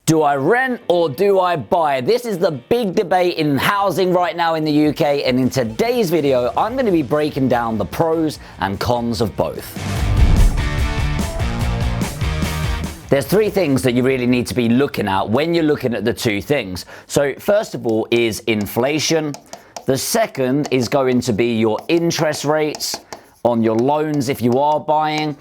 Do I rent or do I buy? This is the big debate in housing right now in the UK, and in today's video, I'm going to be breaking down the pros and cons of both. There's three things that you really need to be looking at when you're looking at the two things. So first of all is inflation. The second is going to be your interest rates on your loans if you are buying.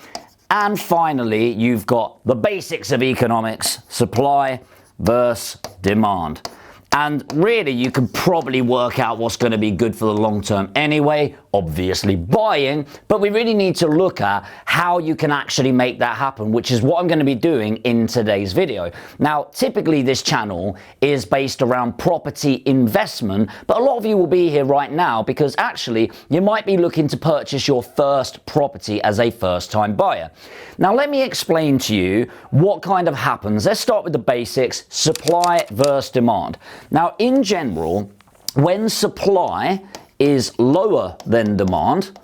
And finally, you've got the basics of economics, supply versus demand. And really, you can probably work out what's going to be good for the long term anyway, obviously buying, but we really need to look at how you can actually make that happen, which is what I'm going to be doing in today's video. Now, typically this channel is based around property investment, but a lot of you will be here right now because actually you might be looking to purchase your first property as a first-time buyer. Now, let me explain to you what kind of happens. Let's start with the basics, supply versus demand. Now, in general, when supply is lower than demand,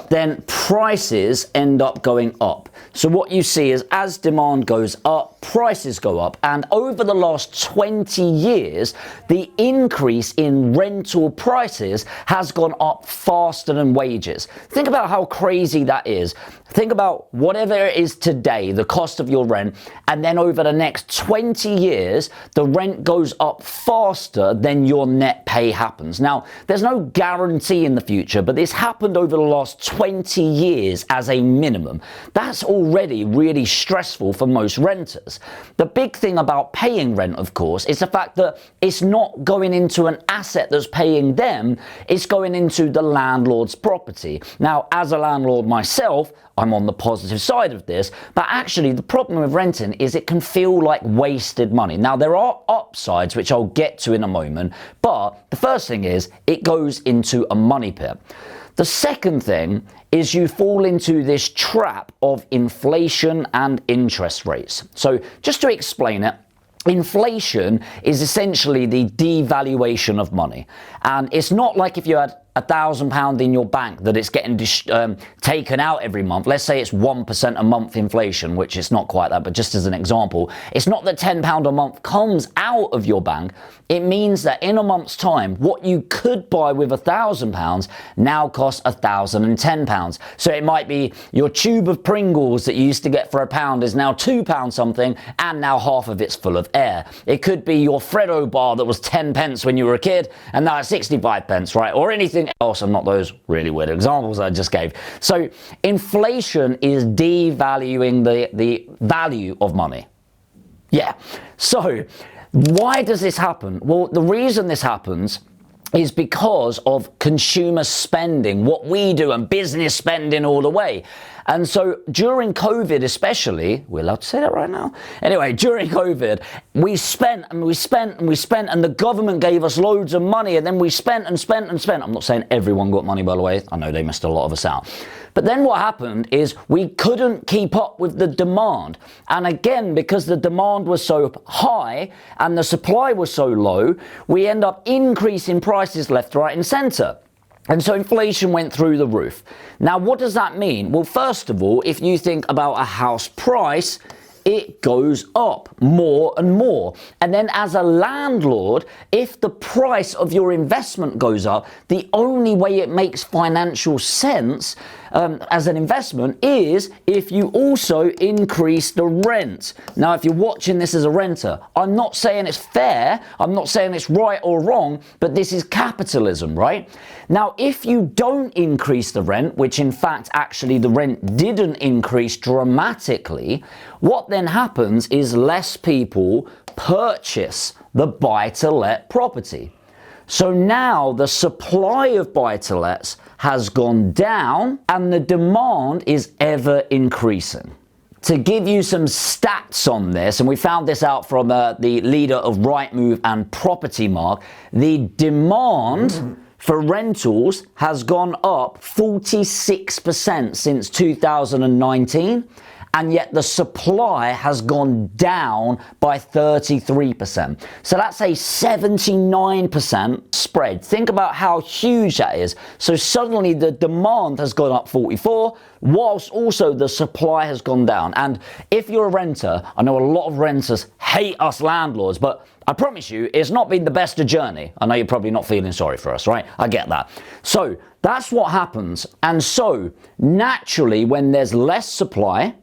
then prices end up going up. So what you see is as demand goes up, prices go up. And over the last 20 years, the increase in rental prices has gone up faster than wages. Think about how crazy that is. Think about whatever it is today, the cost of your rent, and then over the next 20 years, the rent goes up faster than your net pay happens. Now, there's no guarantee in the future, but this happened over the last 20 years as a minimum. That's already really stressful for most renters. The big thing about paying rent, of course, is the fact that it's not going into an asset that's paying them, it's going into the landlord's property. Now, as a landlord myself, I'm on the positive side of this, but actually the problem with renting is it can feel like wasted money. Now, there are upsides, which I'll get to in a moment, but the first thing is it goes into a money pit. The second thing is you fall into this trap of inflation and interest rates. So just to explain it, inflation is essentially the devaluation of money. And it's not like if you had £1,000 in your bank that it's getting taken out every month. Let's say it's 1% a month inflation, which is not quite that, but just as an example, it's not that £10 a month comes out of your bank. It means that in a month's time, what you could buy with £1,000 now costs £1,010. So it might be your tube of Pringles that you used to get for £1 is now £2 something, and now half of it's full of air. It could be your Freddo bar that was 10 pence when you were a kid, and now it's 65 pence, right? Or anything else, and not those really weird examples I just gave. So inflation is devaluing the value of money. Yeah. So why does this happen? Well, the reason this happens is because of consumer spending, what we do, and business spending all the way. And so during COVID especially, we're allowed to say that right now? Anyway, during COVID, we spent and we spent and we spent, and the government gave us loads of money, and then we spent and spent and spent. I'm not saying everyone got money, by the way. I know they missed a lot of us out. But then what happened is we couldn't keep up with the demand. And again, because the demand was so high and the supply was so low, we end up increasing prices left, right, and center. And so inflation went through the roof. Now, what does that mean? Well, first of all, if you think about a house price, it goes up more and more. And then as a landlord, if the price of your investment goes up, the only way it makes financial sense as an investment is if you also increase the rent. Now, if you're watching this as a renter, I'm not saying it's fair, I'm not saying it's right or wrong, but this is capitalism, right? Now, if you don't increase the rent, which in fact actually the rent didn't increase dramatically, what then happens is less people purchase the buy-to-let property. So now the supply of buy-to-lets has gone down and the demand is ever increasing. To give you some stats on this, and we found this out from the leader of Rightmove and Property Mark, the demand for rentals has gone up 46% since 2019. and yet the supply has gone down by 33%. So that's a 79% spread. Think about how huge that is. So suddenly the demand has gone up 44, whilst also the supply has gone down. And if you're a renter, I know a lot of renters hate us landlords, but I promise you, it's not been the best of journey. I know you're probably not feeling sorry for us, right? I get that. So that's what happens. And so naturally, when there's less supply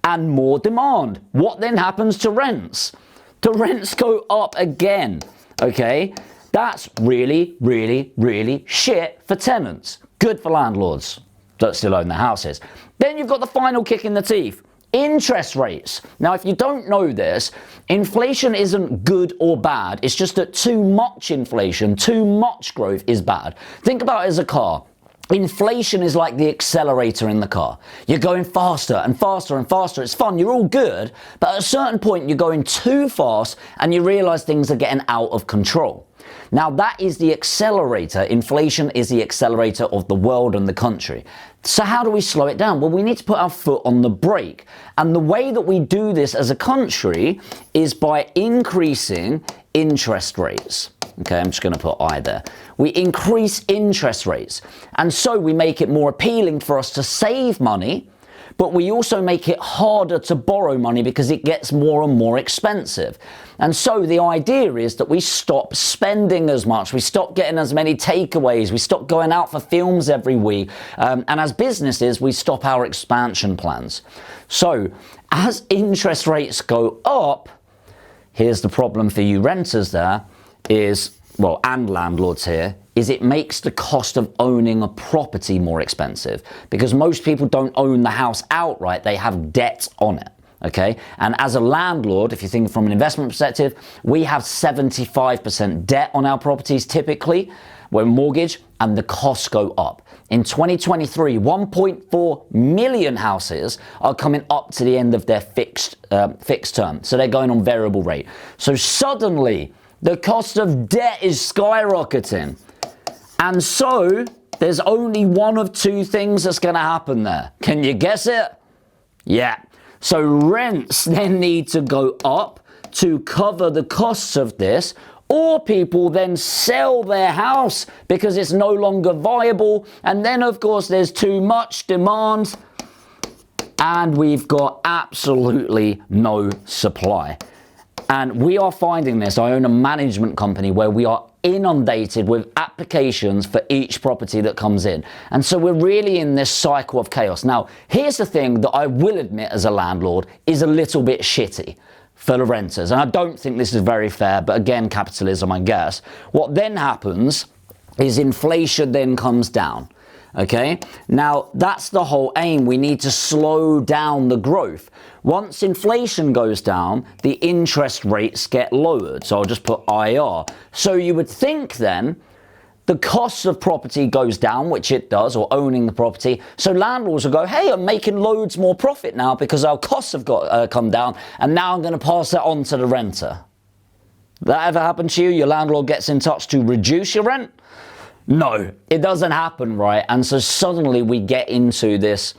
and more demand, what then happens to rents? The rents go up again, okay? That's really, really, really shit for tenants. Good for landlords that still own their houses. Then you've got the final kick in the teeth. Interest rates. Now, if you don't know this, inflation isn't good or bad. It's just that too much inflation, too much growth is bad. Think about it as a car. Inflation is like the accelerator in the car. You're going faster and faster and faster. It's fun. You're all good. But at a certain point, you're going too fast and you realize things are getting out of control. Now, that is the accelerator. Inflation is the accelerator of the world and the country. So how do we slow it down? Well, we need to put our foot on the brake. And the way that we do this as a country is by increasing interest rates. Okay, I'm just going to put I there. We increase interest rates. And so we make it more appealing for us to save money, but we also make it harder to borrow money because it gets more and more expensive. And so the idea is that we stop spending as much, we stop getting as many takeaways, we stop going out for films every week, and as businesses, we stop our expansion plans. So as interest rates go up, here's the problem for you renters there, and landlords here, is it makes the cost of owning a property more expensive because most people don't own the house outright, they have debt on it. Okay, and as a landlord, if you think from an investment perspective, we have 75% debt on our properties typically, we're mortgage, and the costs go up. In 2023, 1.4 million houses are coming up to the end of their fixed term, so they're going on variable rate. So suddenly, the cost of debt is skyrocketing. And so, there's only one of two things that's going to happen there. Can you guess it? Yeah. So rents then need to go up to cover the costs of this, or people then sell their house because it's no longer viable. And then, of course, there's too much demand and we've got absolutely no supply. And we are finding this. I own a management company where we are inundated with applications for each property that comes in. And so we're really in this cycle of chaos. Now, here's the thing that I will admit as a landlord is a little bit shitty for the renters. And I don't think this is very fair, but again, capitalism, I guess. What then happens is inflation then comes down. Okay, now that's the whole aim. We need to slow down the growth. Once inflation goes down, the interest rates get lowered. So I'll just put IR. So you would think then the cost of property goes down, which it does, or owning the property. So landlords will go, hey, I'm making loads more profit now because our costs have got come down, and now I'm going to pass that on to the renter. That ever happened to you? Your landlord gets in touch to reduce your rent? No, it doesn't happen, right? And so suddenly we get into this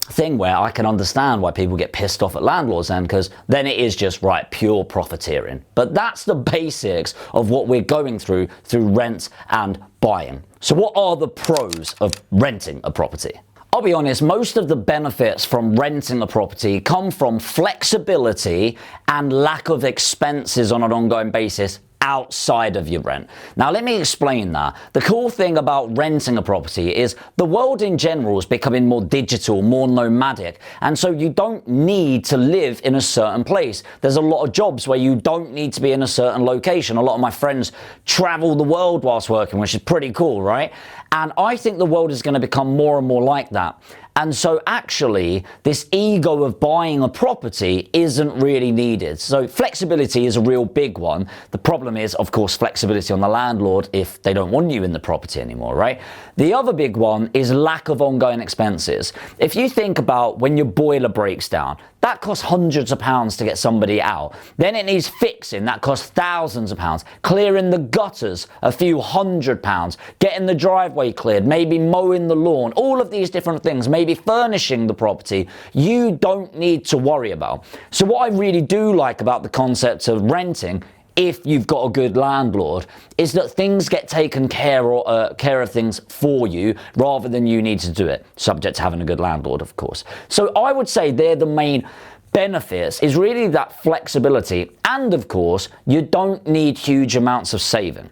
thing where I can understand why people get pissed off at landlords then, because then it is just, right, pure profiteering. But that's the basics of what we're going through rent and buying. So what are the pros of renting a property? I'll be honest, most of the benefits from renting a property come from flexibility and lack of expenses on an ongoing basis outside of your rent. Now, let me explain that. The cool thing about renting a property is the world in general is becoming more digital, more nomadic, and so you don't need to live in a certain place. There's a lot of jobs where you don't need to be in a certain location. A lot of my friends travel the world whilst working, which is pretty cool, right? And I think the world is going to become more and more like that. And so actually, this ego of buying a property isn't really needed. So flexibility is a real big one. The problem is, of course, flexibility on the landlord if they don't want you in the property anymore, right? The other big one is lack of ongoing expenses. If you think about when your boiler breaks down, that costs hundreds of pounds to get somebody out. Then it needs fixing, that costs thousands of pounds. Clearing the gutters, a few £100. Getting the driveway cleared, maybe mowing the lawn, all of these different things, maybe furnishing the property, you don't need to worry about. So what I really do like about the concept of renting, if you've got a good landlord, is that things get taken care of things for you rather than you need to do it, subject to having a good landlord, of course. So I would say they're the main benefits, is really that flexibility, and of course you don't need huge amounts of saving.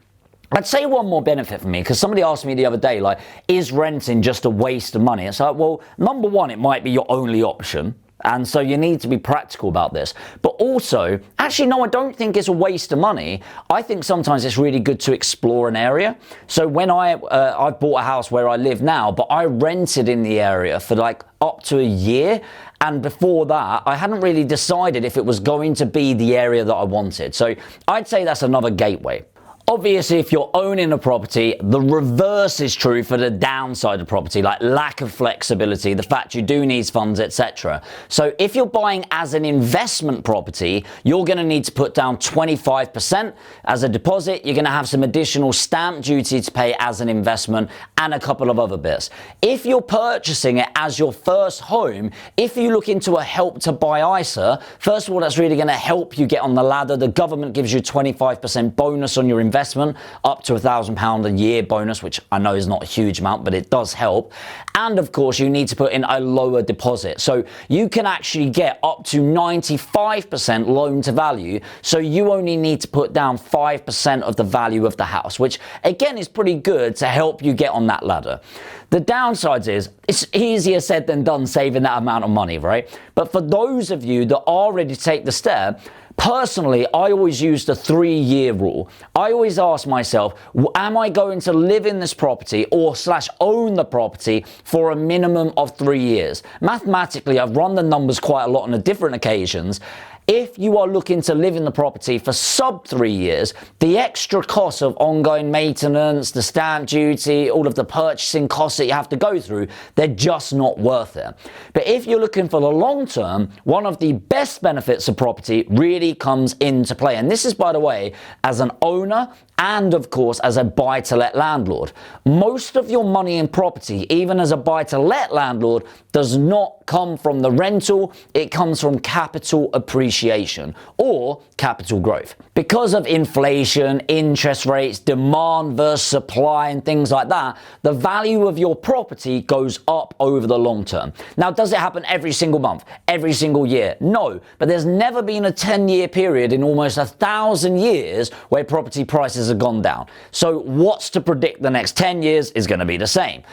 I'd say one more benefit for me, because somebody asked me the other day, like, is renting just a waste of money? It's like, well, number one, it might be your only option. And so you need to be practical about this. But also, actually, no, I don't think it's a waste of money. I think sometimes it's really good to explore an area. So when I bought a house where I live now, but I rented in the area for like up to a year. And before that, I hadn't really decided if it was going to be the area that I wanted. So I'd say that's another gateway. Obviously, if you're owning a property, the reverse is true for the downside of property, like lack of flexibility, the fact you do need funds, etc. So if you're buying as an investment property, you're going to need to put down 25% as a deposit. You're going to have some additional stamp duty to pay as an investment and a couple of other bits. If you're purchasing it as your first home, if you look into a Help to Buy ISA, first of all, that's really going to help you get on the ladder. The government gives you 25% bonus on your investment, up to £1,000 a year bonus, which I know is not a huge amount, but it does help. And of course, you need to put in a lower deposit. So you can actually get up to 95% loan to value. So you only need to put down 5% of the value of the house, which again is pretty good to help you get on that ladder. The downsides is it's easier said than done saving that amount of money, right? But for those of you that are ready to take the step, personally, I always use the 3-year rule. I always ask myself, am I going to live in this property or / own the property for a minimum of 3 years? Mathematically, I've run the numbers quite a lot on different occasions. If you are looking to live in the property for sub 3 years, the extra costs of ongoing maintenance, the stamp duty, all of the purchasing costs that you have to go through, they're just not worth it. But if you're looking for the long term, one of the best benefits of property really comes into play. And this is, by the way, as an owner and of course as a buy-to-let landlord. Most of your money in property, even as a buy-to-let landlord, does not come from the rental, it comes from capital appreciation or capital growth. Because of inflation, interest rates, demand versus supply and things like that, the value of your property goes up over the long term. Now, does it happen every single month, every single year? No, but there's never been a 10-year period in almost 1,000 years where property prices have gone down. So what's to predict the next 10 years is going to be the same.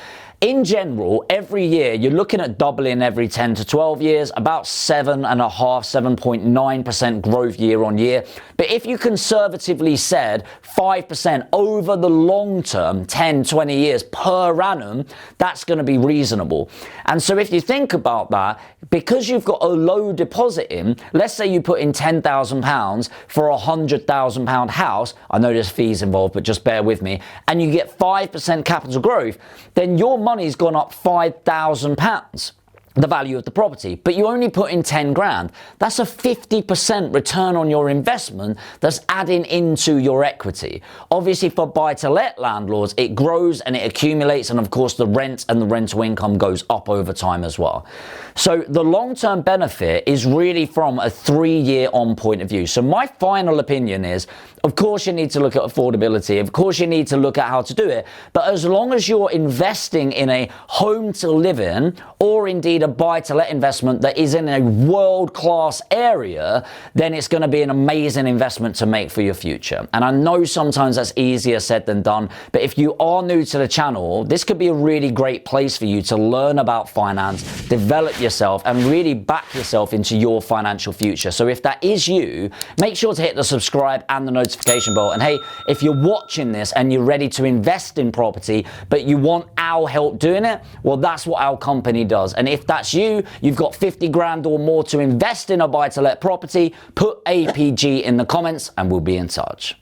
In general, every year, you're looking at doubling every 10 to 12 years, about 7.9% growth year on year. But if you conservatively said 5% over the long term, 10, 20 years per annum, that's going to be reasonable. And so if you think about that, because you've got a low deposit in, let's say you put in £10,000 for a £100,000 house, I know there's fees involved, but just bear with me, and you get 5% capital growth, then your money's gone up £5,000, the value of the property, but you only put in 10 grand. That's a 50% return on your investment that's adding into your equity. Obviously, for buy-to-let landlords, it grows and it accumulates, and of course the rent and the rental income goes up over time as well. So the long-term benefit is really from a 3-year on point of view. So my final opinion is, of course you need to look at affordability, of course you need to look at how to do it, but as long as you're investing in a home to live in, or indeed a buy-to-let investment that is in a world-class area, then it's going to be an amazing investment to make for your future. And I know sometimes that's easier said than done, but if you are new to the channel, this could be a really great place for you to learn about finance, develop yourself, and really back yourself into your financial future. So if that is you, make sure to hit the subscribe and the notification bell. And hey, if you're watching this and you're ready to invest in property, but you want our help doing it, well, that's what our company does. And if that's you, you've got 50 grand or more to invest in a buy-to-let property, put APG in the comments and we'll be in touch.